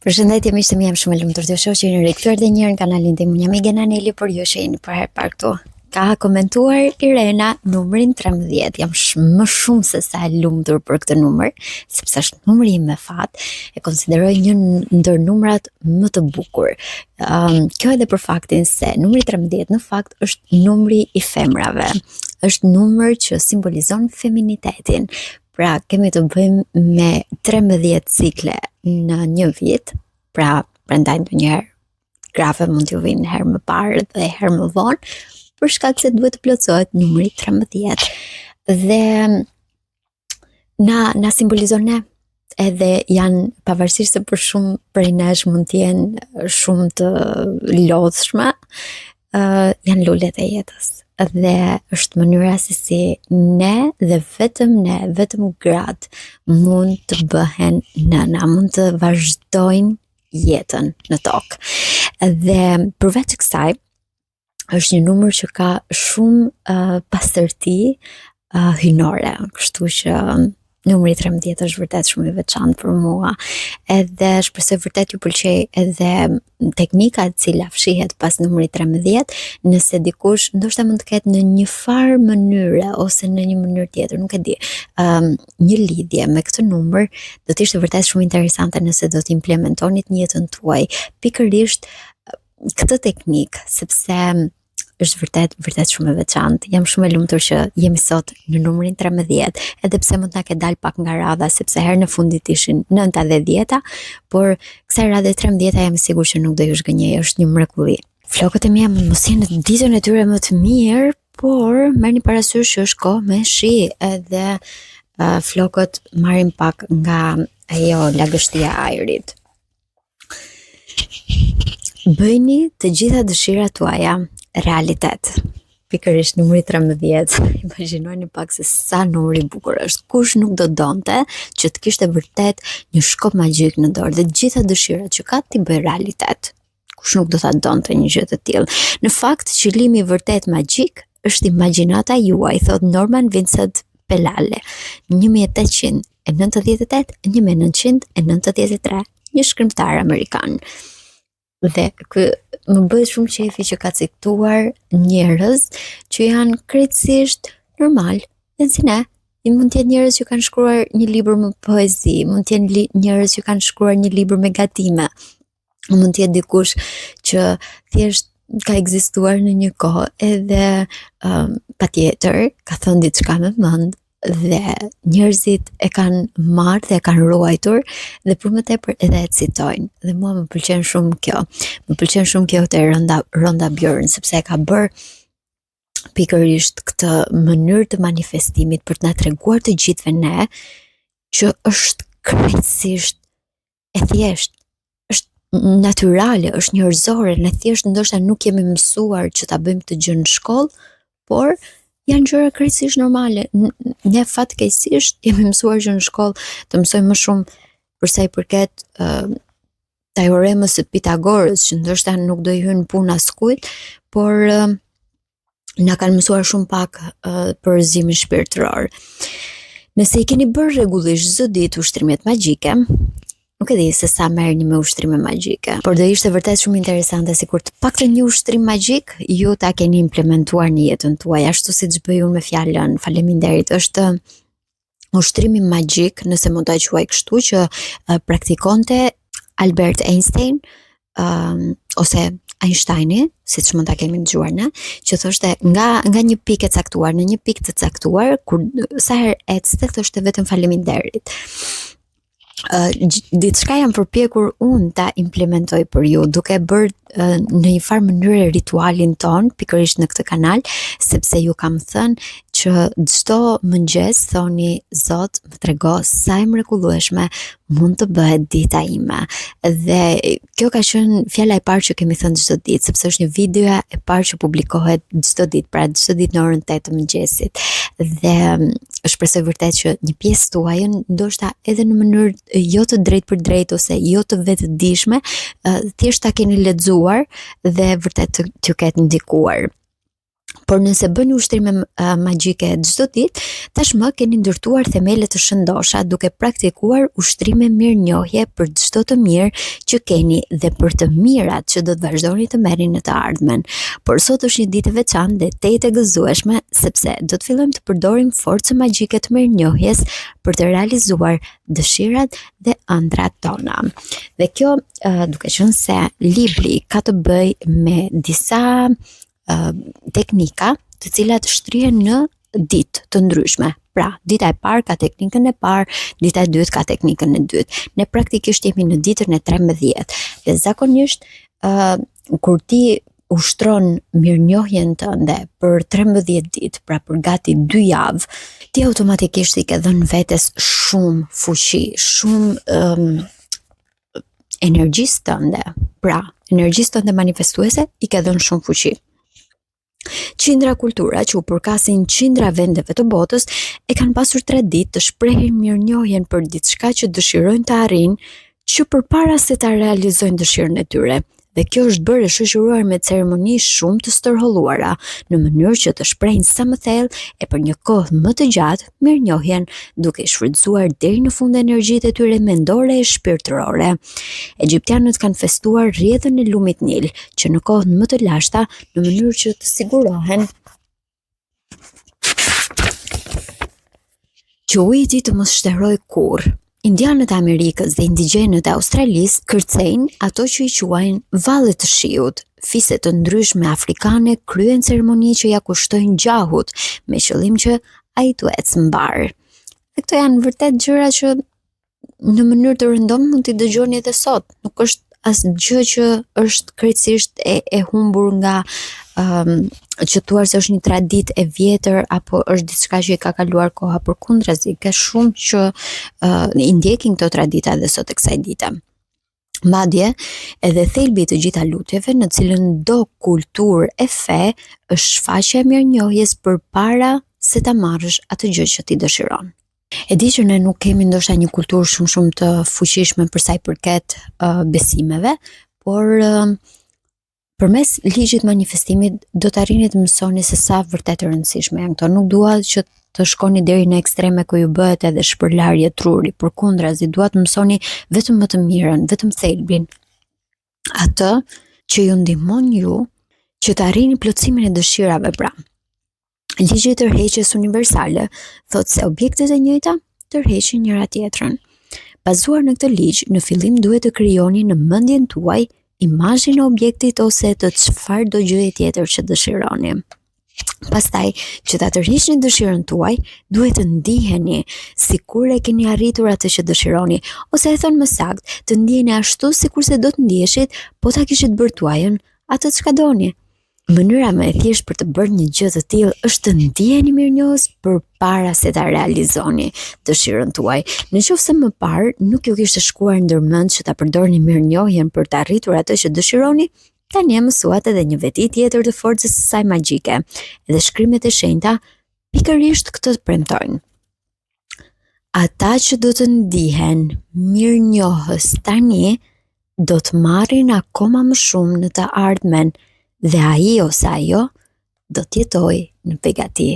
Përshëndetje miqtë mi, jam shumë e lumtur të shoh që jeni rikthyer edhe një herë në kanalin tim. Unë jam Igena Neli, por ju që jeni për herë parë këtu. Ka komentuar Irena numrin 13. Jam më shumë se sa e lumtur për këtë numër, sepse është numri im me fat. E konsideroj një ndër numrat më të bukur. Kjo edhe për faktin se numri 13 në fakt është numri i femrave. Është numër që simbolizon feminitetin. Pra, kemi të bëjmë me 13 cikle në një vit, pra prandaj ndonjëherë grafe mund t'ju vinë herë më parë dhe herë më vonë, për shkak se duhet të plotësohet numri 13. Dhe na simbolizon ne, edhe janë pavarësisht se për shumë prej nesh mund t'jenë shumë të lodhshme, janë lulet e jetës. Dhe është mënyra se si ne dhe vetëm gratë mund të bëhen nëna, mund të vazhdojnë jetën në tokë. Dhe përveç kësaj, është një numër që ka shumë pastërti hyjnore, kështu që numri 13 është vërtet shumë i veçantë për mua. Edhe shpresoj vërtet ju pëlqej edhe teknika e cila fshihet pas numrit 13, nëse dikush ndoshta mund të ketë në një farë mënyre ose në një mënyrë tjetër, nuk e di, një lidhje me këtë numër, do të ishte vërtet shumë interesante nëse do të implementonit në jetën tuaj pikërisht këtë teknikë, sepse është vërtet shumë e veçantë. Jam shumë e lumtur që jemi sot në numrin 13, edhe pse mund ta ke dal pak nga radha, sepse herën e fundit ishin 9 dhe 10, por kësaj radhe 13 jam i sigurt që nuk do ju zgënjej, është një mrekulli. Flokët e mia mos jenë në ditën e tyre më të mirë, por merrni parasysh që është kohë me shi, edhe flokët marrin pak nga ajo lagështia e ajrit. Bëjni të gjitha dëshirat tuaja realitet. Pikërisht numri 13. Imagjinoni pak se sa numri i bukur është. Kush nuk do donte që të kishte vërtet një shkop magjik në dorë dhe gjitha dëshirat që ka t'i bëj realitet. Kush nuk do ta donte një gjë të tillë. Në fakt, qëllimi vërtet magjik është imagjinata juaj, thot Norman Vincent Peale, 1898-1993, një shkrimtar amerikan. Dhe më bëhet shumë qefi që ka cituar njerëz që janë krejtësisht normal, dhe si ne, mund të jenë njerëz që kanë shkruar një libër me poezi, mund të jenë njerëz që kanë shkruar një libër me gatime, mund të jetë dikush që thjesht ka ekzistuar në një kohë edhe patjetër ka thënë diçka me mend, dhe njerëzit e kanë marrë dhe e kanë ruajtur dhe për më tepër edhe e citojnë. Dhe mua më pëlqen shumë kjo. Më pëlqen shumë kjo te Rhonda Byrne, sepse e ka bërë pikërisht këtë mënyrë të manifestimit për të na treguar të gjithëve ne që është krejtësisht e thjesht, është natyrale, është njerëzore, ne thjesht ndoshta nuk jemi mësuar që ta bëjmë këtë gjë në shkollë, por janë gjëra krejtësisht normale. Ne fatkeqësisht jemi mësuar që në shkollë të mësojmë më shumë për sa i përket teoremës së Pitagorës, që ndoshta nuk do i hyn puna askujt, por na kanë mësuar shumë pak për rrëzimin shpirtëror. Nëse i keni bërë rregullisht çdo ditë ushtrimet magjike, nuk e di se sa merrni me ushtrime magjike, por do ishte vërtet shumë interesante sikur të paktën një ushtrim magjik ju ta keni implementuar në jetën tuaj, ashtu siç bëj unë me fjalën faleminderit. Është ushtrimi magjik, nëse mund ta quaj kështu, që praktikonte Albert Einstein, ose Einsteini, siç mund ta kemi dëgjuar ne, që thoshte nga një pikë e caktuar në një pikë të caktuar, kur sa herë ecte thoshte vetëm faleminderit. Diçka jam përpjekur unë ta implementoj për ju, duke bërë në një farë mënyrë ritualin ton pikërisht në këtë kanal, sepse ju kam thënë që çdo mëngjes thoni Zot më trego sa e mrekullueshme mund të bëhet dita ime. Dhe kjo ka qenë fjala e parë që kemi thënë çdo ditë, sepse është një video e parë që publikohet çdo ditë, pra çdo ditë në orën 8 të mëngjesit. Dhe shpresoj vërtet që një pjesë tuaj, ndoshta edhe në mënyrë jo të drejtë për drejtë ose jo të vetëdijshme, thjesht ta keni lexuar dhe vërtet t'ju ketë ndikuar. Por nëse bëni ushtrime magjike çdo ditë, tashmë keni ndërtuar themele të shëndosha duke praktikuar ushtrime mirënjohje për çdo të mirë që keni dhe për të mirat që do të vazhdoni të merrni në të ardhmen. Por sot është një ditë e veçantë dhe tejet e gëzueshme sepse do të fillojmë të përdorim forcën magjike të mirënjohjes për të realizuar dëshirat dhe ëndrat tona. Dhe kjo, duke qenë se libri ka të bëjë me disa teknika të cilat shtrihen në ditë të ndryshme. Pra, dita e parë ka teknikën e parë, dita e dytë ka teknikën e dytë. Ne praktikisht jemi në ditën e 13 dhe zakonisht kur ti ushtron mirënjohjen tënde për 13 ditë, pra për gati 2 javë, ti automatikisht i ke dhënë vetes shumë fuqi, shumë energjisë tënde. Pra, energjisë tënde manifestuese i ke dhënë shumë fuqi. Qindra kultura që u përkasin qindra vendeve të botës e kanë pasur 3 ditë të shprehin mirënjohjen për diçka që dëshirojnë të arrijnë që përpara se ta realizojnë dëshirën e tyre. Dhe kjo është bërë e shoqëruar me ceremoni shumë të stërholluara, në mënyrë që të shprehin sa më thellë e për një kohë më të gjatë mirënjohjen, duke shfrytzuar deri në fund energjitë e tyre mendore e shpirtërore. Egjiptianët kanë festuar rrjedhën e lumit Nil, që në kohën më të lashta, në mënyrë që të sigurohen që uji të mos shterojë kurrë. Indianët e Amerikës dhe indigjenët e Australisë kërcejnë ato që i quajnë vallet të shiut. Fiset të ndryshme afrikane kryen ceremoni që ja kushtojnë gjahut, me qëllim që ai të ecë mbar. Dhe këto janë vërtet gjëra që në mënyrë të rëndom mund t'i dëgjoni edhe sot. Nuk është asgjë që është krejtësisht e humbur nga që thuar se është një traditë e vjetër apo është diçka që i ka kaluar koha, përkundrazi, ka shumë që i ndjekin këto tradita edhe sot e kësaj dite. Madje edhe thelbi i të gjitha lutjeve në cilën do kulturë e fe është shfaqja e mirënjohjes përpara se ta marrësh atë gjë që ti dëshiron. E di që ne nuk kemi ndoshta një kulturë shumë të fuqishme për sa i përket besimeve, por përmes ligjit manifestimit do të arrini të mësoni se sa vërtet e rëndësishme janë këto. Nuk dua që të shkoni deri në ekstreme ku ju bëhet edhe shpërlarje truri, përkundrazi, dua të mësoni vetëm më të mirën, vetëm thelbin. Atë që ju ndihmon ju që të arrini plotësimin e dëshirave pra. Ligji i tërheqjes universale thotë se objektet e njëjta tërheqin njëra tjetrën. Bazuar në këtë ligj, në fillim duhet të krijoni në mendjen tuaj imazhin e objektit ose të çfarë do gjëje tjetër që dëshironi. Pastaj, që ta tërhiqni dëshirën tuaj, duhet të ndiheni sikur e keni arritur atë që dëshironi, ose e thënë më saktë, të ndiheni ashtu sikurse do të ndiheshit po ta kishit bërë tuajën atë çka doni. Mënyra më e thjeshtë për të bërë një gjë të tillë është të ndiheni mirënjohës përpara se ta realizoni dëshirën tuaj. Nëse më parë nuk ju kishte shkuar ndërmend që ta përdorni mirënjohjen për të arritur atë që dëshironi, tani e mësuat edhe një veti tjetër të forcës së saj magjike. Dhe shkrimet e shenjta pikërisht këtë premtojnë. Ata që do të ndihen mirënjohës tani do të marrin akoma më shumë në të ardhmen. Dhe ai ose ajo do të jetojë në begati.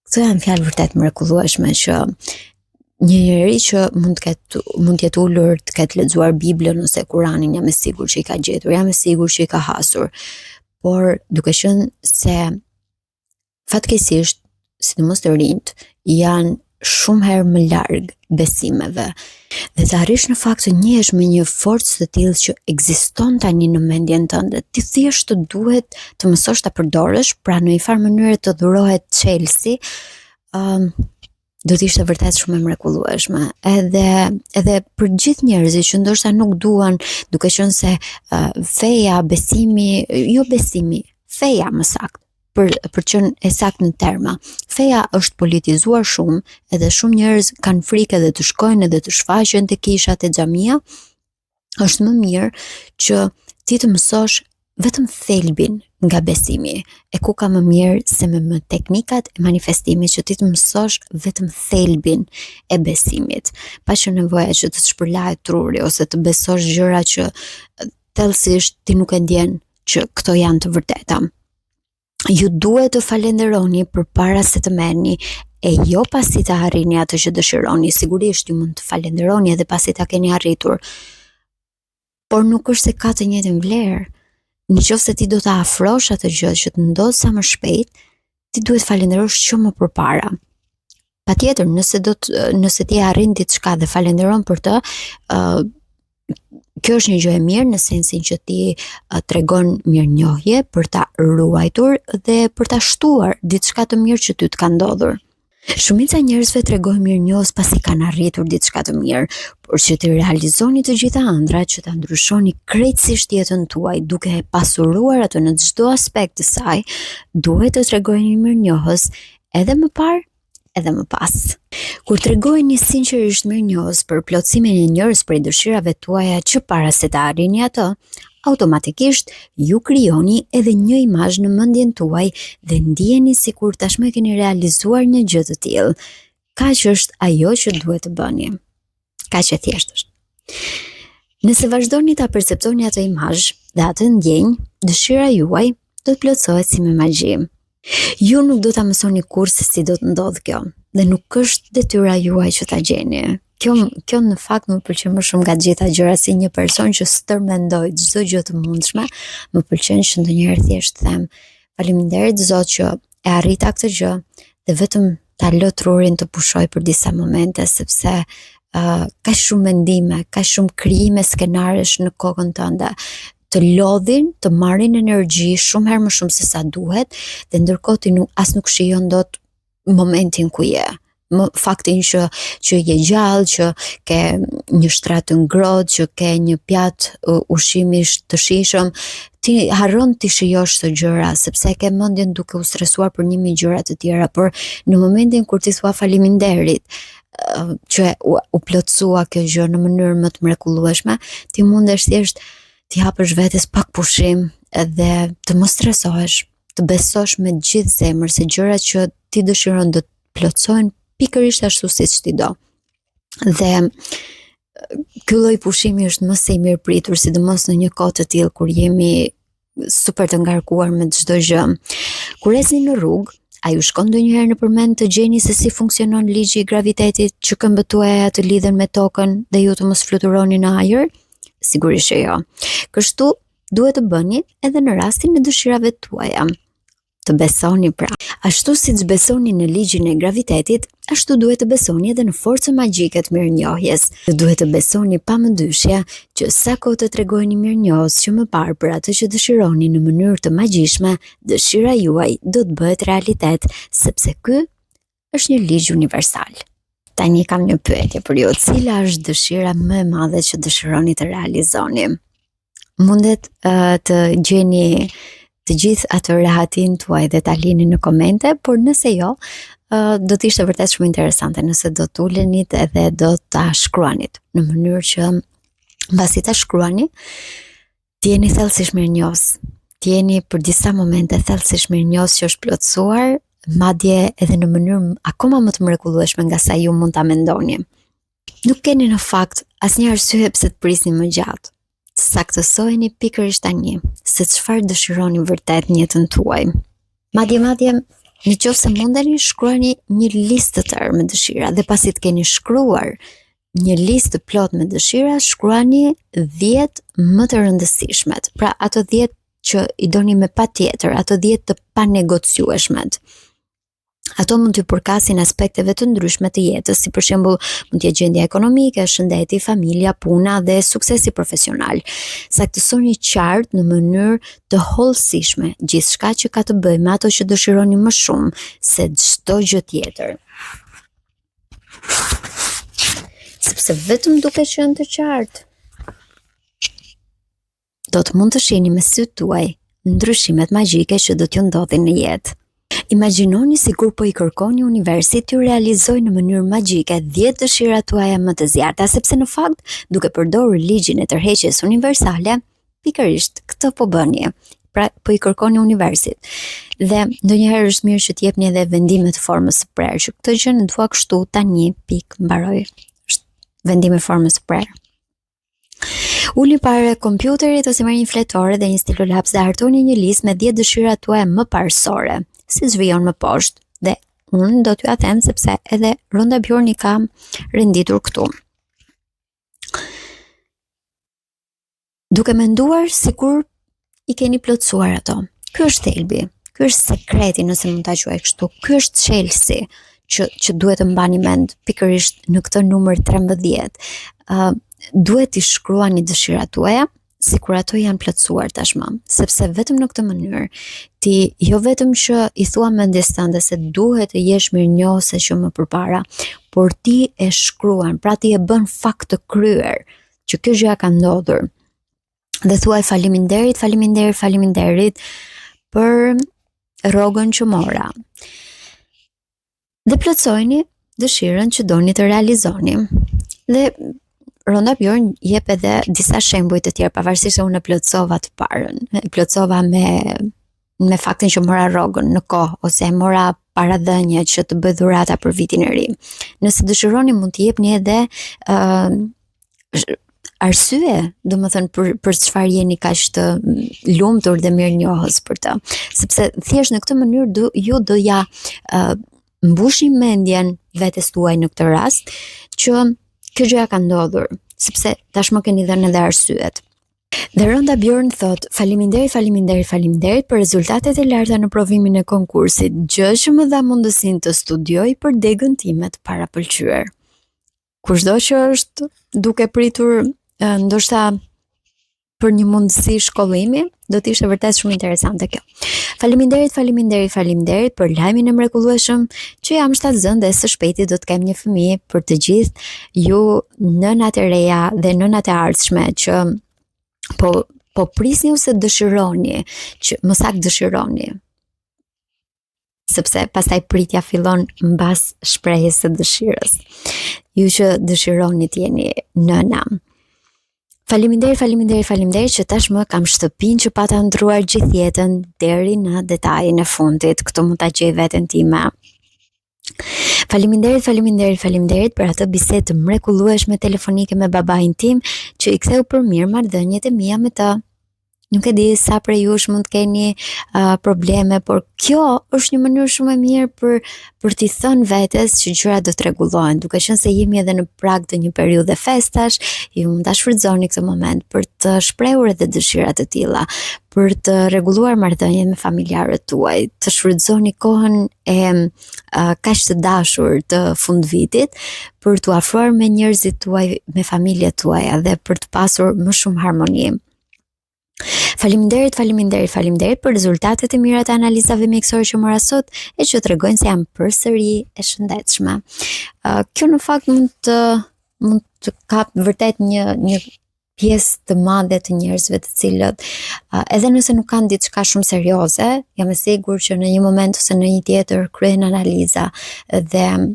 Këto janë fjalë vërtet mrekullueshme që një njeri që mund të jetë ulur të ketë lexuar Biblën ose Kuranin, jam e sigurt që i ka gjetur, jam e sigurt që i ka hasur. Por duke qenë se fatkeqësisht, sidomos të rinjt, janë shumë herë më larg besimeve. Dhe të arrish në fakt të njehesh me një forcë të tillë që ekziston tani në mendjen tënde, ti thjesht të duhet të mësosh ta përdorësh, pra në një farë mënyrë të dhurohet Chelsea, do të ishte vërtet shumë e mrekullueshme. Edhe për gjithë njerëzit që ndoshta nuk duan, duke qenë se feja, besimi, jo besimi, feja më saktë, për qenë e saktë në terma. Feja është politizuar shumë, edhe shumë njerëz kanë frikë edhe të shkojnë edhe të shfaqen te kishat e xhamia. Është më mirë që ti të mësosh vetëm thelbin nga besimi. E ku ka më mirë se me teknikat e manifestimit që ti të mësosh vetëm thelbin e besimit, pa që nevoja që të shpërlahet truri ose të besosh gjëra që thellësisht ti nuk e ndjen që këto janë të vërteta. ju duhet të falenderoni përpara se të merrni, e jo pasi të arrini atë që dëshironi. Sigurisht ju mund të falenderoni edhe pasi ta keni arritur, por nuk është se ka të njëjtën vlerë. Nëse ti do ta afrosh atë gjë që të ndodh sa më shpejt, ti duhet falenderosh që më përpara. Patjetër, nëse ti arrin diçka dhe falenderon për të, kjo është një gjë e mirë në sensin që ti tregon mirënjohje për ta ruajtur dhe për ta shtuar diçka të mirë që ty të ka ndodhur. Shumica e njerëzve tregojnë mirënjohës pasi kanë arritur diçka të mirë, por që të realizoni të gjitha ëndrat, që ta ndryshoni krejtësisht jetën tuaj duke e pasuruar atë në çdo aspekt të saj, duhet të tregojeni mirënjohës edhe më parë edhe më pas. Kur tregojeni sinqerisht mirënjohës për plotësimin e njërës prej dëshirave tuaja që para se të arrini atë, automatikisht ju krijoni edhe një imazh në mendjen tuaj dhe ndjeni sikur tashmë keni realizuar një gjë të tillë. Kaq është ajo që duhet të bëni. Kaq e thjeshtë është. Nëse vazhdoni ta perceptoni atë imazh dhe atë ndjenjë, dëshira juaj do të plotësohet si me magji. Ju nuk do ta mësoni kurrë se si do të ndodh kjo, dhe nuk është detyra juaj që ta gjeni. Kjo në fakt më pëlqen më shumë nga gjitha gjërat, si një person që stërmendoj çdo gjë të mundshme, më pëlqen që ndonjëherë thjesht them faleminderit Zot që e arrita këtë gjë dhe vetëm ta lë trurin të pushoj për disa momente, sepse ka shumë mendime, ka shumë krijime skenaresh në kokën tënde, të lodhin, të marrin energji shumë herë më shumë se sa duhet, dhe ndërkohë ti nuk shijon dot momentin ku je. Faktin që je gjallë, që ke një shtrat të ngrohtë, që ke një pjatë ushqimi të shijshëm, ti harron ti shijosh të gjëra sepse ke mendjen duke u stresuar për 1000 gjëra të tjera, por në momentin kur ti thua faleminderit që u plotësua kjo gjë në mënyrë më të mrekullueshme, ti mundesh thjesht ti hapësh vetes pak pushim dhe të mos stresohesh, të besosh me gjithë zemër se gjërat që ti dëshiron do të plotësohen pikërisht ashtu siç ti do. Dhe ky lloj pushimi është më së i mirëpritur, sidomos në një kohë të tillë kur jemi super të ngarkuar me çdo gjë. Kur ecni në rrugë, a ju shkon ndonjëherë në përmend të gjeni se si funksionon ligji i gravitetit, që këmbët tuaja të lidhen me tokën dhe ju të mos fluturoni në ajër? Sigurisht që jo. Kështu duhet të bëni edhe në rastin e dëshirave tuaja. Të besoni pra. Ashtu siç besoni në ligjin e gravitetit, ashtu duhet të besoni edhe në forcën magjike të mirënjohjes. Duhet të besoni pamëndyshje që sa kohë të tregojeni mirënjohës që më parë për atë që dëshironi në mënyrë të magjishme, dëshira juaj do të bëhet realitet, sepse ky është një ligj universal. Tani kam një pyetje për ju. Cila është dëshira më e madhe që dëshironi të realizoni? Mundet të gjeni të gjithë atë rahatin tuaj dhe ta lini në komente, por nëse jo, do të ishte vërtet shumë interesante nëse do të ulenit edhe do ta shkruanit në mënyrë që mbasi ta shkruani, të jeni thellësisht mirënjohës. Të jeni për disa momente thellësisht mirënjohës që është plotësuar, madje edhe në mënyrë akoma më të mrekullueshme nga sa ju mund ta mendoni. Nuk keni në fakt asnjë arsye pse të prisni më gjatë. Saktësojeni pikërisht tani se çfarë dëshironi vërtet në jetën tuaj. Madje nëse mundeni, shkruani një listë të tërë me dëshira, dhe pasi të keni shkruar një listë të plot me dëshira, shkruani 10 më të rëndësishmet. Pra ato 10 që i doni me patjetër, ato 10 të panegociueshmet. Ato mund t'ju përkasin aspekteve të ndryshme të jetës, si për shembull mund të jetë gjendja ekonomike, shëndeti, familja, puna dhe suksesi profesional. Saktësoni qartë në mënyrë të hollësishme gjithçka që ka të bëjë me ato që dëshironi më shumë se çdo gjë tjetër. Sepse vetëm duke qenë të qartë, do të mund të shihni me sytë tuaj ndryshimet magjike që do t'ju ndodhin në jetë. Imagjinoni sikur po i kërkoni universit t'ju realizojë në mënyrë magjike 10 dëshirat tuaja më të zjarta, sepse në fakt, duke përdorur ligjin e tërheqjes universale, pikërisht këtë po bëni. Pra po i kërkoni universit. Dhe ndonjëherë është mirë që t'jepni edhe vendime të formës së prerë, që këtë gjë në dua kështu tani, mbaroj. Është vendimi i formës së prerë. Uli para kompjuterit ose merrni një fletore dhe një stilolaps dhe hartoni një listë me 10 dëshirat tuaja më parësore, si zhvijon më poshtë. Dhe unë do t'ju a them sepse edhe Rhonda Bjorn i ka renditur këtu. Duke menduar sikur i keni plotësuar ato. Ky është thelbi, ky është sekreti, nëse mund ta quaj kështu. Ky është çelësi që duhet të mbani mend pikërisht në këtë numër 13. Duhet t'i shkruani dëshirat tuaja sikur ato janë plotësuar tashmë, sepse vetëm në këtë mënyrë ti jo vetëm që i thua mendjes tënde se duhet të jesh mirënjohëse që më përpara, por ti e shkruan, pra ti e bën fakt të kryer që kjo gjë ka ndodhur. Dhe thuaj faleminderit për rrogën që mora. Dhe plotësojni dëshirën që doni të realizoni. Dhe Rhonda Bjorn jep edhe disa shembuj të tjerë, pavarësisht se unë e plotësova të parën. E plotësova me faktin që mora rrogën në kohë ose mora paradhënie që të bëj dhurata për vitin e ri. Nëse dëshironi mund t'i jepni edhe arsye, domethënë për çfarë jeni kaq të lumtur dhe mirënjohës për të, sepse thjesht në këtë mënyrë ju do ja mbushni mendjen vetes tuaj në këtë rast që kjo gjëja ka ndodhur, sepse tashmë keni dhënë edhe arsyet. Dhe Rhonda Bjorn thot: faleminderit për rezultatet e larta në provimin e konkursit, gjë që më dha mundësinë të studioj për degën time të parapëlqyer. Kushdo që është duke pritur ndoshta për një mundësi shkollimi, do të ishte vërtet shumë interesante kjo. Faleminderit për lajmin e mrekullueshëm që jam shtatzën dhe së shpejti do të kem një fëmijë për të gjithë ju nënat e reja dhe nënat e ardhshme që po prisni ose dëshironi, që më saktë dëshironi. Sepse pastaj pritja fillon mbas shprehjes së dëshirës. Ju që dëshironi të jeni nëna. Faleminderit që tashmë kam shtëpinë që pata ndruar gjithë jetën deri në detajin e fundit. Këtu mund ta gjej veten time. Faleminderit për atë bisedë të mrekullueshme telefonike me babain tim që i ktheu për mirë marrëdhëniet e mia me të. Nuk e di sa prej jush mund të keni probleme, por kjo është një mënyrë shumë e mirë për t'i thënë vetes që gjërat do të rregullohen, duke qenë se jemi edhe në prag të një periudhe festash, ju mund ta shfrytëzoni këtë moment për të shprehur edhe dëshira të tilla, për të rregulluar marrëdhëniet me familjarët tuaj, të shfrytëzoni kohën e kaq të dashur të fundvitit për t'u afruar me njerëzit tuaj, me familjet tuaja dhe për të pasur më shumë harmoni. Faleminderit për rezultatet e mira të analizave mjekësore që mora sot e që tregojnë se jam përsëri e shëndetshme. Kjo në fakt mund të kap vërtet një pjesë të madhe të njerëzve të cilët edhe nëse nuk kanë diçka shumë serioze, jam e sigurt që në një moment ose në një tjetër kryen analiza dhe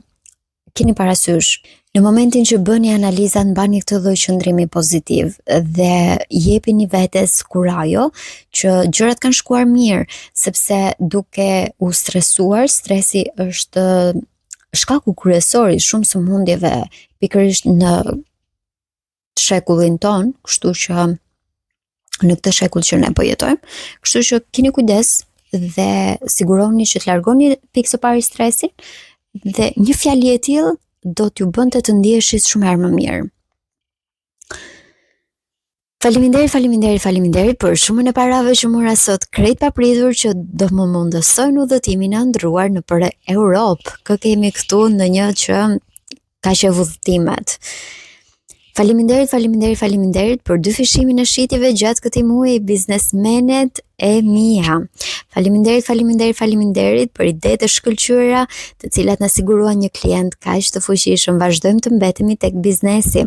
keni parasysh, në momentin që bëni analizat mbani këtë lloj qëndrimi pozitiv dhe jepini vetes kurajo që gjërat kanë shkuar mirë, sepse duke u stresuar, stresi është shkaku kryesor i shumë sëmundjeve pikërisht në shekullin ton, kështu që në këtë shekull që ne po jetojmë, kështu që keni kujdes dhe siguroni që të largoni pikë së pari stresin dhe një fjalë e tillë do t'ju bënte të ndiheshit shumë herë më mirë. Faleminderit për shumën e parave që mora sot, krejt papritur që do më mundësojnë udhëtimin e ndruar nëpër Europë. Kë kemi këtu në një që ka që udhëtimet. Faleminderit për 2 fishimin e shitjeve gjatë këtij muaji, biznesmenet e mia. Faleminderit për idetë e shkëlqyera, të cilat na siguruan një klient kaq të fuqishëm. Vazhdojmë të mbetemi tek biznesi.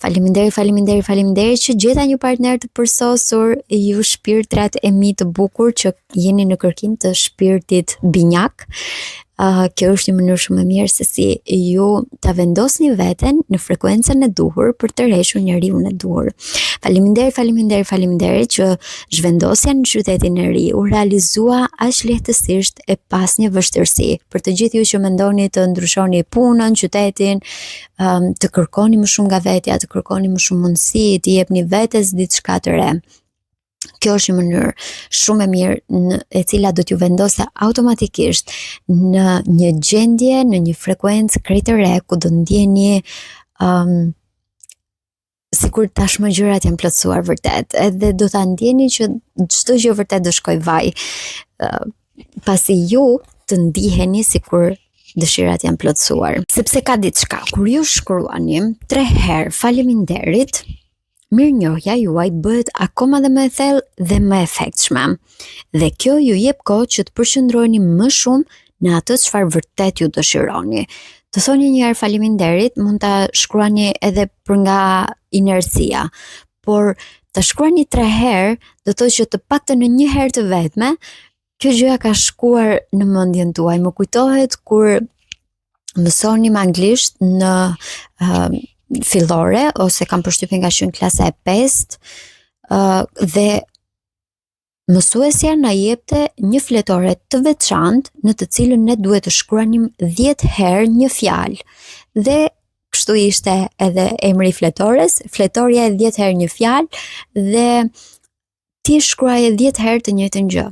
Faleminderit që gjeta një partner të përsosur, ju shpirtrat e mi të bukur që jeni në kërkim të shpirtit binjak. kjo është një mënyrë shumë e mirë se si ju ta vendosni veten në frekuencën e duhur për të rreshur njeriu e duhur. Faleminderit që zhvendosja në qytetin e ri u realizua aq lehtësisht e pas një vështirësi. Për të gjithë ju që mendoni të ndryshoni punën, qytetin, të kërkoni më shumë nga vetja, të kërkoni më shumë mundësi, të jepni vetes diçka të re. Kjo është një mënyrë shumë e mirë e cila do t'ju vendosë automatikisht në një gjendje, në një frekuencë krejt e re ku do ndjeni sikur tashmë gjërat janë plotësuar vërtet, edhe do ta ndjeni që çdo gjë vërtet do shkojë vaj, pasi ju të ndiheni sikur dëshirat janë plotësuar. Sepse ka diçka, kur ju shkruani 3 herë faleminderit, mirënjohja juaj bëhet akoma dhe më e thellë dhe më efektshme. Dhe kjo ju jep kohë që të përqendroheni më shumë në atë çfarë vërtet ju dëshironi. Të thoni një herë faleminderit mund ta shkruani edhe për nga inercia, por ta shkruani 3 herë do të thotë që të paktën në një herë të vetme kjo gjëja ka shkuar në mendjen tuaj. Më kujtohet kur mësonim anglisht në fillore, ose kam përshtypjen nga qenë klasa e 5, dhe mësuesja na jepte një fletore të veçantë në të cilën ne duhet të shkruanim 10 herë një fjalë. Dhe kështu ishte edhe emri i fletores, fletorja e 10 herë një fjalë dhe ti shkruaje 10 herë të njëjtën gjë.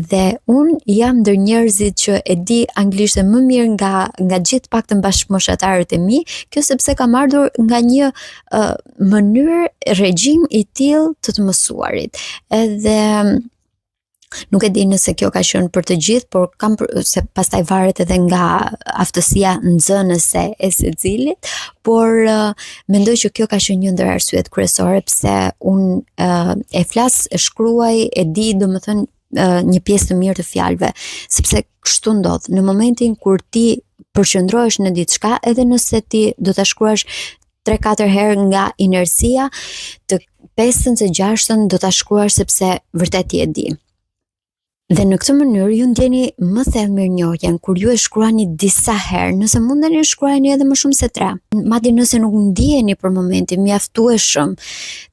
Dhe unë jam ndër njerëzit që e di anglishtën më mirë nga gjithë paktën bashkëmoshatarët e mi, kjo sepse kam ardhur nga një mënyrë regjim i tillë të mësuarit. Edhe nuk e di nëse kjo ka qenë për të gjithë, por se pastaj varet edhe nga aftësia nxënëse e secilit, por mendoj që kjo ka qenë një ndër arsyet kryesore pse unë e flas, e shkruaj, e di domethënë një pjesë të mirë të fjalëve, sepse kështu ndodh. Në momentin kur ti përqendrohesh në diçka, edhe nëse ti do ta shkruash 3-4 herë nga inercia, të 5-ën se 6-ën do ta shkruash sepse vërtet ti e di. Dhe në këtë mënyrë ju ndjeni më thellë mirënjohjen kur ju e shkruani disa herë, nëse mundeni shkruani edhe më shumë se 3. Madje nëse nuk ndiheni për momentin mjaftueshëm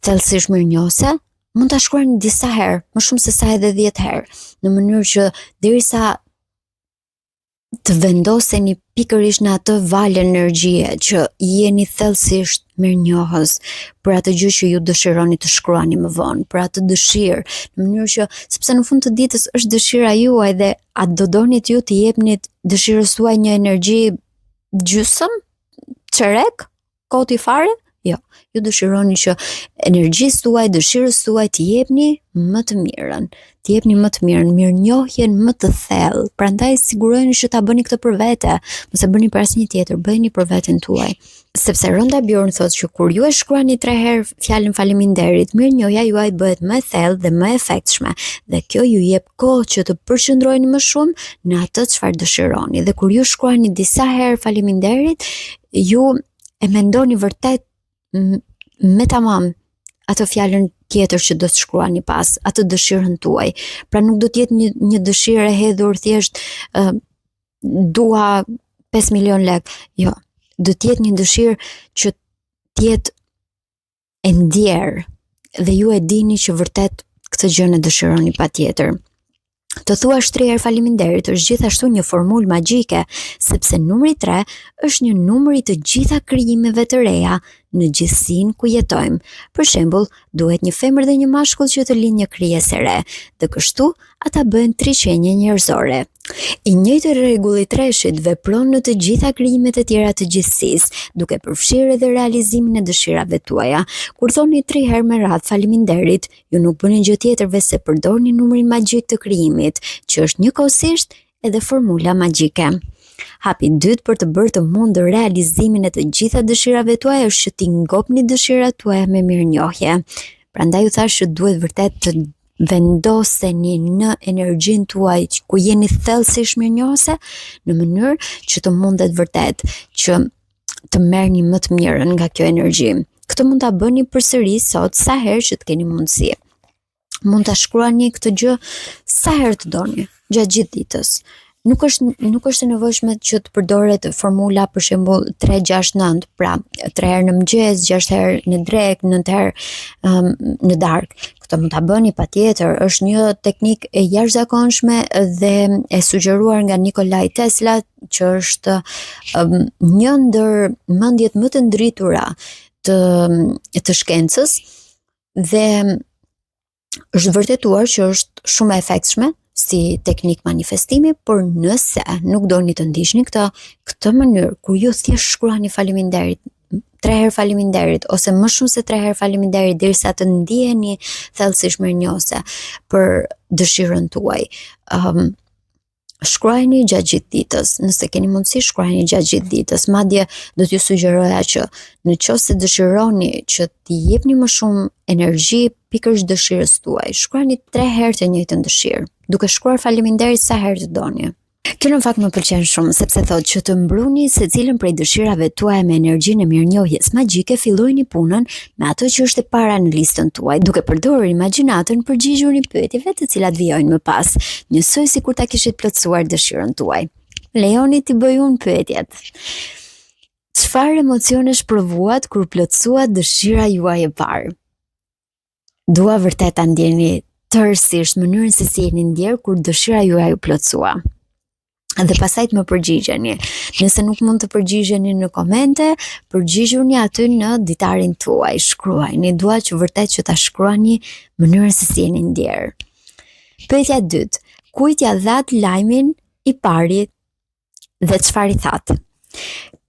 thellësisht mirënjohëse, mund ta shkruani disa herë, më shumë se sa edhe 10 herë, në mënyrë që derisa të vendoseni pikërisht në atë valë energjie që jeni thellësisht mirënjohës për atë gjë që ju dëshironi të shkruani më vonë, për atë dëshirë, në mënyrë që sepse në fund të ditës është dëshira juaj dhe a do donit ju të jepnit dëshirës tuaj një energji gjysëm, çerek, koti fare? Jo, ju dëshironi që energjisë tuaj, dëshirës tuaj të jepni më të mirën, mirënjohjen më të thellë. Prandaj siguroheni që ta bëni këtë për vete, mos e bëni për asnjë tjetër, bëjeni për veten tuaj. Sepse Rhonda Byrne thotë që kur ju e shkruani 3 herë fjalën faleminderit, mirënjohja juaj bëhet më e thellë dhe më efektshme, dhe kjo ju jep kohë që të përqendroheni më shumë në atë çfarë dëshironi. Dhe kur ju shkruani disa herë faleminderit, ju e mendoni vërtet me tamam atë fjalën tjetër që do të shkruani pas, atë dëshirën tuaj. Pra nuk do të jetë një dëshirë e hedhur thjesht dua 5 milion lek. Jo, do të jetë një dëshirë që të jetë e ndjerë dhe ju e dini që vërtet këtë gjë e dëshironi patjetër. Të thuash 3 herë faleminderit është gjithashtu një formulë magjike, sepse numri 3 është një numër i të gjitha krijimeve të reja në gjithësinë ku jetojmë. Për shembull, duhet një femër dhe një mashkull që të lindë një krijesë e re, dhe kështu ata bëhen triqenje njerëzore. I njëjti rregull i treshit vepron në të gjitha krijimet e tjera të gjithësisë, duke përfshirë edhe realizimin e dëshirave tuaja. Kur thoni 3 herë me radhë faleminderit, ju nuk bëni gjë tjetër veç se përdorni numrin magjik të krijimit, që është njëkohësisht edhe formula magjike. Hapi i dytë për të bërë të mundur realizimin e të gjitha dëshirave tuaja është që ti ngopni dëshirat tuaja me mirënjohje. Prandaj u thash që duhet vërtet të vendoseni në energjinë tuaj ku jeni thellësisht mirënjohëse, në mënyrë që të mundet vërtet që të merrni më të mirën nga kjo energji. Këtë mund ta bëni përsëri sot sa herë që të keni mundësi. Mund ta shkruani këtë gjë sa herë të doni, gjatë gjithë ditës. nuk është e nevojshme që të përdoret formula për shembull 3-6-9, pra 3 herë në mëngjes, 6 herë në drekë, 9 herë në darkë. Këtë mund ta bëni patjetër, është një teknikë e jashtëzakonshme dhe e sugjeruar nga Nikolaj Tesla, që është një ndër mendjet më të ndritura të shkencës, dhe është vërtetuar që është shumë e efektshme si teknik manifestimi, por nëse nuk doni të ndiqni këtë mënyrë, kur ju thjesht shkruani faleminderit, 3 herë faleminderit, ose më shumë se 3 herë faleminderit, derisa të ndiheni thellësisht mirënjohëse për dëshirën tuaj. Shkruajini gjatë gjithë ditës, nëse keni mundësi shkruajini gjatë gjithë ditës, madje do t'ju sugjeroja që në qoftë se dëshironi që t'i jepni më shumë energji pikërisht dëshirës tuaj, shkruani 3 herë të njëjtën dëshirë, duke shkruar faleminderit sa herë të doni. Kjo në fakt më pëlqen shumë, sepse thotë që të mbruni secilën prej dëshirave tuaja me energjinë e mirënjohjes magjike, fillojini punën me ato që është e para në listën tuaj, duke përdorur imagjinatën, përgjigjuni pyetjeve të cilat vijojnë më pas, njësoj sikur ta kishit plotësuar dëshirën tuaj. Lejoni t'i bëj unë pyetjet. Çfarë emocionesh provuat kur plotësuat dëshira juaj e parë? Dua vërtet ta ndjeni tërësisht mënyrën se si jeni ndjer kur dëshira juaj u plotësua. Dhe pastaj të më përgjigjeni. Nëse nuk mund të përgjigjeni në komente, përgjigjuni aty në ditarin tuaj, shkruajini. Dua që vërtet që ta shkruani mënyrën se si jeni ndjer. Pyetja e dytë, kujt ja dhat lajmin i parit dhe çfarë i that?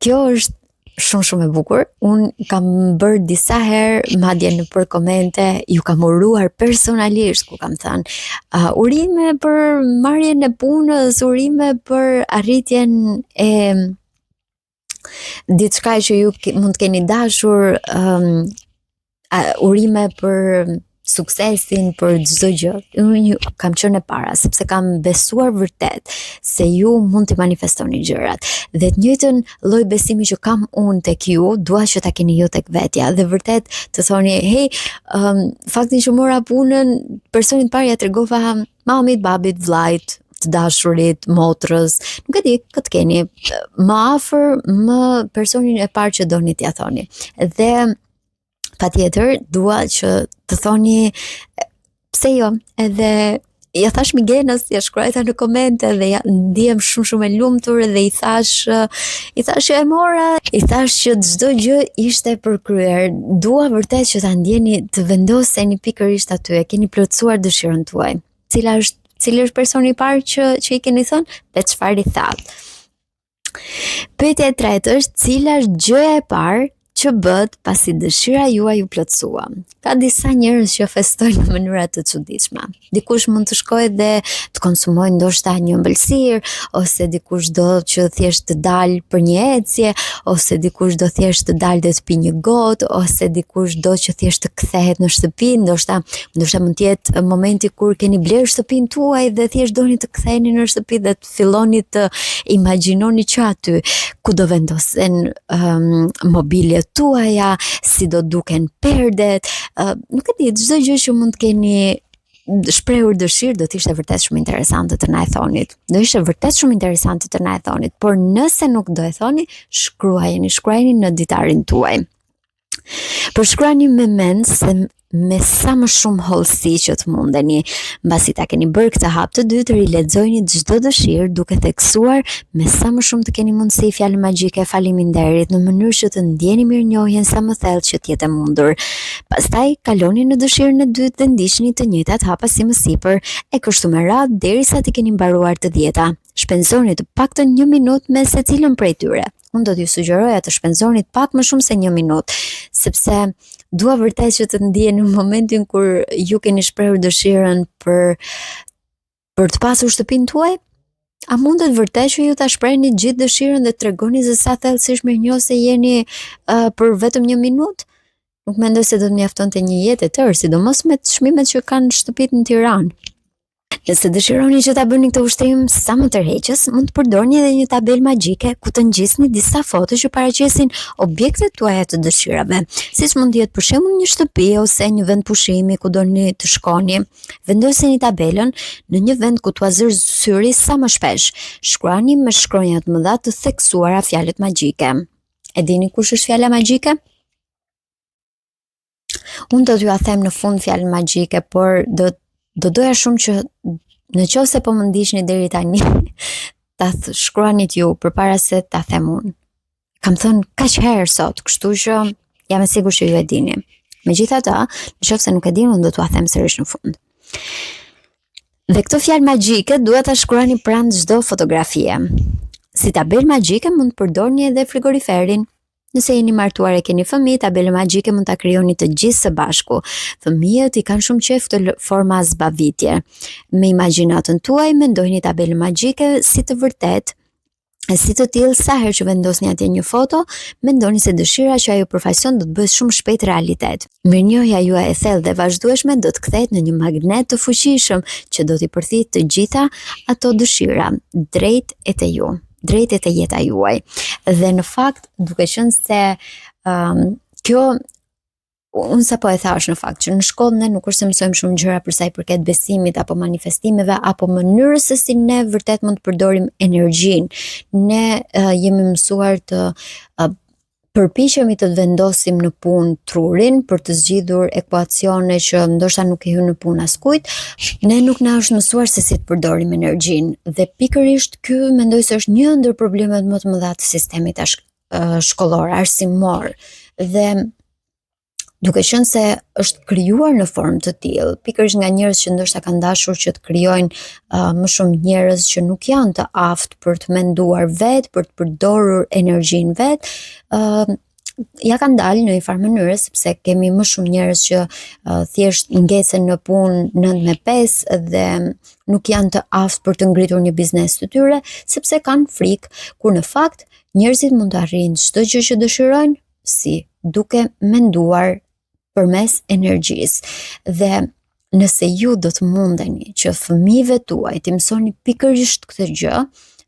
Kjo është shumë e bukur. Unë kam bërë disa herë, madje në për komente, ju kam uruar personalisht, ku kam thënë urime për marrjen e punës, urime për arritjen e diçka që ju mund të keni dashur, urime për suksesin, për çdo gjë. Unë kam qenë e para, sepse kam besuar vërtet se ju mund të manifestoni gjërat. Dhe të njëjtën lloj besimi që kam unë tek ju, dua që ta keni ju tek vetja. Dhe vërtet të thoni, hey, faktin që mora punën, personit parë ja tregova mamit, babit, vllajt, të dashurit, motrës, nuk e di, këtë keni më afër, më personin e parë që doni t'ia thoni. Dhe patjetër dua që të thoni pse jo, edhe ja thash Migenës, ja shkruajta në komente dhe ja ndihem shumë e lumtur dhe i thash që e mora, i thash që çdo gjë ishte përkryer. Dua vërtet që ta ndjeni, të vendoseni pikërisht aty, e keni plotësuar dëshirën tuaj. Cili është personi i parë që i keni thënë dhe çfarë i thatë? Pyetja e tretë është, cila është gjëja e parë që bët pasi dëshira juaj u plotësua? Ka disa njerëz që festojnë në mënyra të çuditshme. Dikush mund të shkojë dhe të konsumojë ndoshta një ëmbëlsirë, ose dikush do që thjesht të dalë për një ecje, ose dikush do thjesht të dalë dhe të pi një gotë, ose dikush do që thjesht të kthehet në shtëpi, ndoshta mund të jetë momenti kur keni blerë shtëpinë tuaj dhe thjesht doni të ktheheni në shtëpi dhe të filloni të imagjinoni që aty ku do vendosen mobiljet tuaja, si do duken perdet, nuk e di, çdo gjë që mund të keni shprehur dëshirë do të ishte vërtet shumë interesante të na e thonit. Do ishte vërtet shumë interesante të na e thonit, por nëse nuk do e thoni, shkruajeni në ditarin tuaj. Përshkruani me mend se me sa më shumë hollësi që të mundeni. Mbasi ta keni bërë këtë hap të dytë, rilexojini çdo dëshirë duke theksuar me sa më shumë të keni mundësi fjalë magjike faleminderit në mënyrë që të ndjeni mirënjohjen sa më thellë që të jetë e mundur. Pastaj kaloni në dëshirën e dytë dhe ndiqni të njëjtat hapa si më sipër, e kështu me radhë derisa të keni mbaruar të 10-ta. Shpenzoni të paktën 1 minutë me secilën prej tyre. Unë do t'ju sugjeroja të shpenzoni pak më shumë se 1 minutë, sepse dua vërtet që të ndjeni në momentin kur ju keni shprehur dëshirën për të pasur shtëpinë tuaj. A mundet vërtet që ju ta shprehni gjithë dëshirën dhe tregoni se sa thellësisht mirënjohëse jeni për vetëm 1 minutë? Nuk mendoj se do të mjaftonte një jetë e tërë, sidomos me çmimet që kanë shtëpitë në Tiranë. Nëse dëshironi që ta bëni këtë ushtrim sa më tërheqës, mund të përdorni edhe një tabelë magjike ku të ngjisni disa foto që paraqesin objektet tuaja të dëshirave, siç mund të jetë për shembull një shtëpi ose një vend pushimi ku doni të shkoni. Vendoseni tabelën në një vend ku t'ua zër syri sa më shpesh. Shkruani me shkronja të mëdha të theksuara fjalët magjike. E dini kush është fjala magjike? Unë do t'ju a them në fund fjalën magjike, por do doja shumë që në qoftë se po më ndiqni deri tani, ta shkruani ju përpara se ta them unë. Kam thënë kaq herë sot, kështu që jam e sigurt që ju e dini. Megjithatë, nëse nuk e dini, unë do t'ua them sërish në fund. Dhe këtë fjalë magjike duhet ta shkruani pranë çdo fotografie. Si tabelë magjike mund të përdorni edhe frigoriferin. Nëse jeni martuar e keni fëmijë, tabelën magjike mund ta krijoni të gjithë së bashku. Fëmijët i kanë shumë qejf këtë forma zbavitje. Me imagjinatën tuaj mendojini tabelën magjike si të vërtetë. E si të tillë, sa herë që vendosni atje një foto, mendoni se dëshira që ajo përfaqëson do të bëhet shumë shpejt realitet. Mirënjohja juaj e thellë dhe vazhdueshme do të kthehet në një magnet të fuqishëm që do t'i përthijë të gjitha ato dëshira drejt e te ju, drejt e te jeta juaj. Dhe në fakt, duke qenë se kjo unë sa po e thash në fakt që në shkollë ne nuk është se mësojmë shumë gjëra për sa i përket besimit apo manifestimeve apo mënyrës se si ne vërtet mund të përdorim energjinë. Ne jemi mësuar të përpiqemi të vendosim në punë trurin për të zgjidhur ekuacione që ndoshta nuk e hyn në punë askujt. Ne nuk na është mësuar se si të përdorim energjinë dhe pikërisht ky mendoj se është një ndër problemet më të mëdha të sistemit shkollor, arsimor. Dhe duke qenë se është krijuar në formë të tillë, pikërisht nga njerëz që ndoshta kanë dashur që të krijojnë më shumë njerëz që nuk janë të aftë për të menduar vetë, për të përdorur energjinë vetë, ja kanë dalë në një farë mënyrë sepse kemi më shumë njerëz që thjesht ngecen në punë 9-5 dhe nuk janë të aftë për të ngritur një biznes të tyre sepse kanë frikë, kur në fakt njerëzit mund të arrijnë çdo gjë që dëshirojnë si duke menduar përmes energjisë. Dhe nëse ju do të mundeni që fëmijëve tuaj t'i mësoni pikërisht këtë gjë,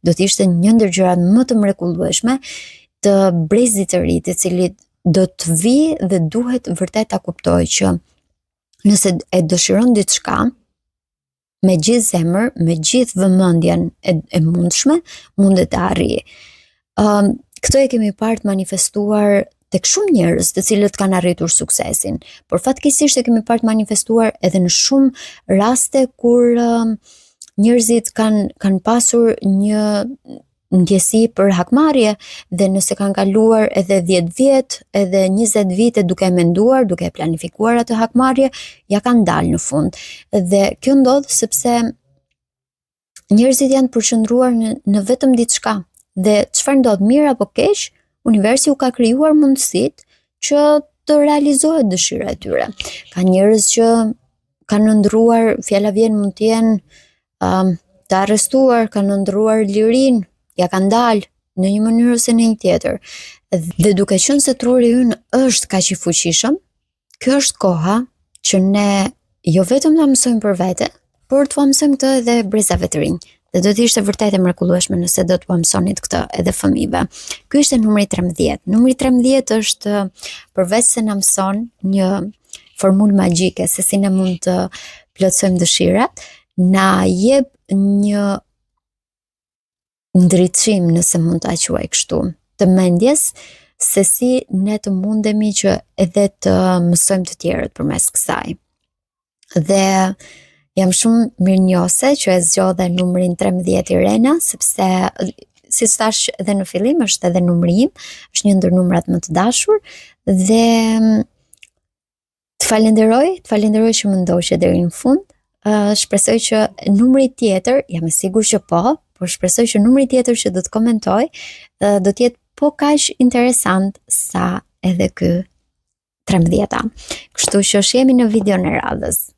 do të ishte një ndër gjërat më të mrekullueshme të brezit të ri, i cili do të vijë dhe duhet vërtet ta kuptojë që nëse e dëshiron diçka me gjithë zemër, me gjithë vëmendjen e mundshme, mundet të arrijë. Këto e kemi parë manifestuar tek shumë njerëz të cilët kanë arritur suksesin, por fatkeqësisht e kemi parë manifestuar edhe në shumë raste kur njerëzit kanë pasur një ndjesi për hakmarrje dhe nëse kanë kaluar edhe 10 vjet, edhe 20 vite duke menduar, duke planifikuar atë hakmarrje, ja kanë dalë në fund. Dhe kjo ndodh sepse njerëzit janë përqendruar në vetëm diçka. Dhe çfarë ndodh, mirë apo keq, universi u ka krijuar mundësitë që të realizohet dëshira e tyre. Ka njerëz që kanë ndruar, fjala vjen, mund të jenë të arrestuar, kanë ndruar lirinë, ja kanë dalë në një mënyrë ose në një tjetër. Dhe duke qenë se truri ynë është kaq i fuqishëm, kjo është koha që ne jo vetëm ta mësojmë për vete, por t'u mësojmë këtë edhe brezave të rinj. Dhe do të ishte vërtet e mrekullueshme nëse do t'u mësonit këtë edhe fëmijëve. Ky ishte numri 13. Numri 13 është përveç se na mëson një formulë magjike se si ne mund të plotësojmë dëshirat, na jep një ndriçim, nëse mund ta quaj kështu, të mendjes se si ne të mundemi që edhe të mësojmë të tjerët përmes kësaj. Dhe jam shumë mirënjohëse që e zgjodhe numrin 13 Irena, sepse si thash edhe në fillim, është edhe numri im, është një ndër numrat më të dashur dhe të falenderoj që më ndoqe deri në fund. Shpresoj që numri tjetër, jam e sigurt që po, por shpresoj që numri tjetër që do të komentoj do të jetë po kaq interesant sa edhe ky 13. Kështu që shihemi në videon e radhës.